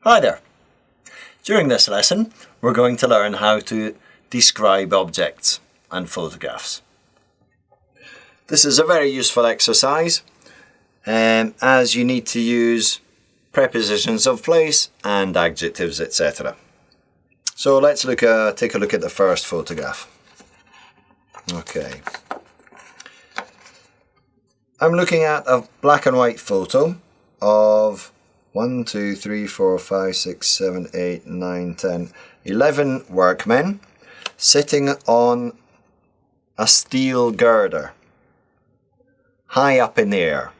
Hi there! During this lesson we're going to learn how to describe objects and photographs. This is a very useful exercise as you need to use prepositions of place and adjectives, etc. So let's take a look at the first photograph. Okay. I'm looking at a black and white photo of 1, 2, 3, 4, 5, 6, 7, 8, 9, 10, 11 workmen sitting on a steel girder high up in the air.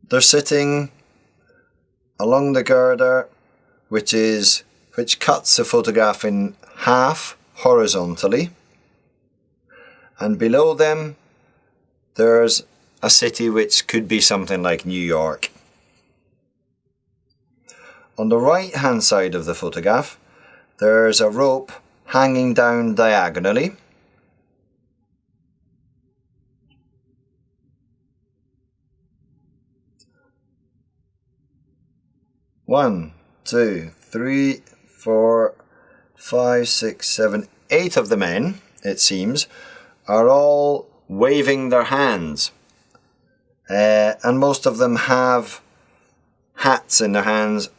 They're sitting along the girder which cuts the photograph in half horizontally, and below them there's a city which could be something like New York. On the right hand side of the photograph there's a rope hanging down diagonally. One, two, three, 4, 5, 6, 7, 8 of the men, it seems, are all waving their hands. And most of them have hats in their hands.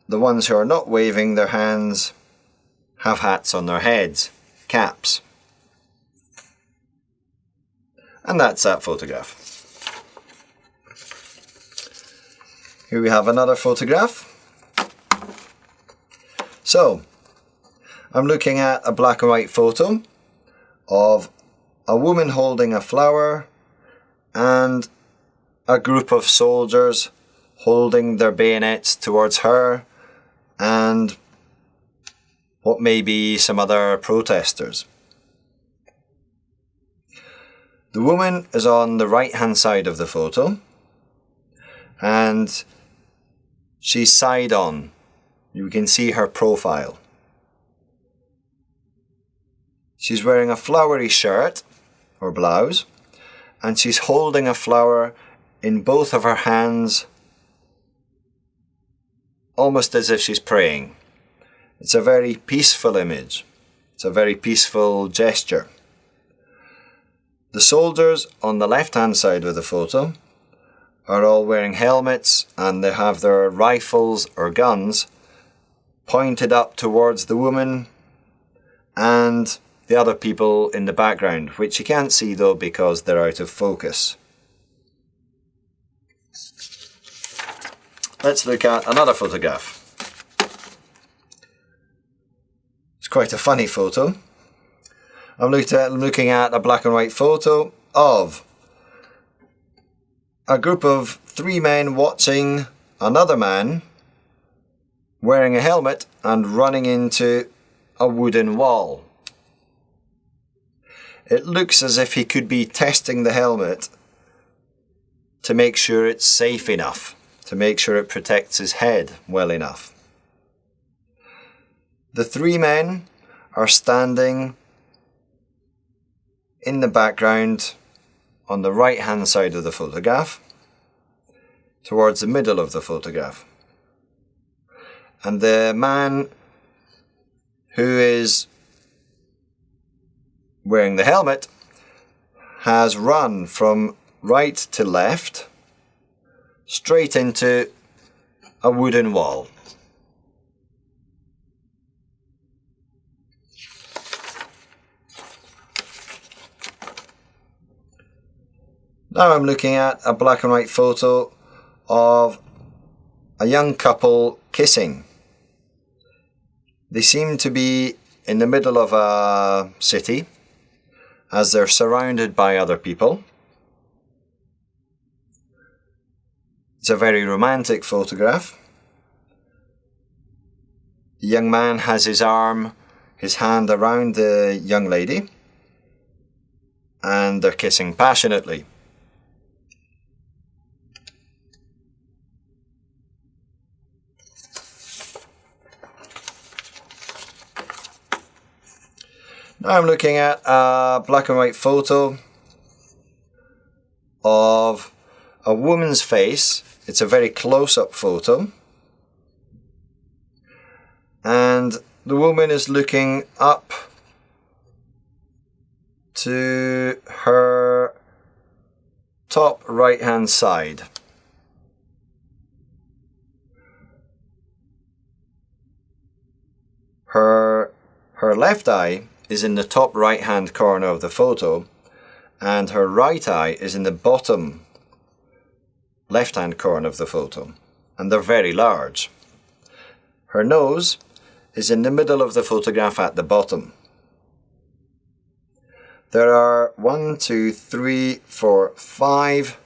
The ones who are not waving their hands have hats on their heads, caps. And that's that photograph. Here we have another photograph. So, I'm looking at a black and white photo of a woman holding a flower and a group of soldiers holding their bayonets towards her and what may be some other protesters. The woman is on the right hand side of the photo and she's side on. You can see her profile. She's wearing a flowery shirt or blouse and she's holding a flower in both of her hands, almost as if she's praying. It's a very peaceful image. It's a very peaceful gesture. The soldiers on the left hand side of the photo are all wearing helmets and they have their rifles or guns pointed up towards the woman and the other people in the background, which you can't see though because they're out of focus. Let's look at another photograph. It's quite a funny photo. I'm looking at a black and white photo of a group of 3 men watching another man wearing a helmet and running into a wooden wall. It looks as if he could be testing the helmet to make sure it's safe enough, to make sure it protects his head well enough. The 3 men are standing in the background on the right hand side of the photograph, towards the middle of the photograph. And the man who is wearing the helmet has run from right to left straight into a wooden wall. Now I'm looking at a black and white photo of a young couple kissing. They seem to be in the middle of a city as they're surrounded by other people. It's a very romantic photograph. The young man has his hand around the young lady and they're kissing passionately. Now I'm looking at a black and white photo of a woman's face it's a very close-up photo. And the woman is looking up to her top right-hand side. Her left eye is in the top right-hand corner of the photo, and her right eye is in the bottom left-hand corner of the photo, and they're very large. Her nose is in the middle of the photograph at the bottom. There are 5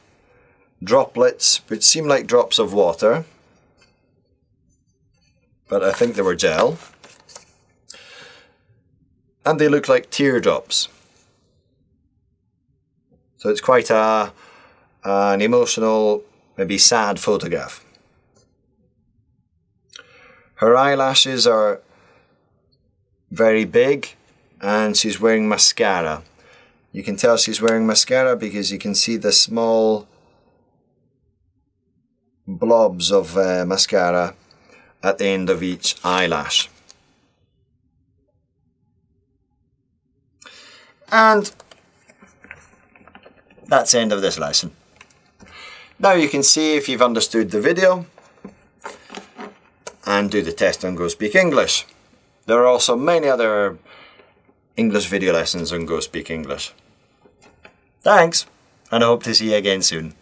droplets which seem like drops of water, but I think they were gel. And they look like teardrops. So it's quite an emotional, maybe sad photograph. Her eyelashes are very big and she's wearing mascara. You can tell she's wearing mascara because you can see the small blobs of mascara at the end of each eyelash. And that's the end of this lesson. Now you can see if you've understood the video and do the test on Go Speak English. There are also many other English video lessons on Go Speak English. Thanks, and I hope to see you again soon.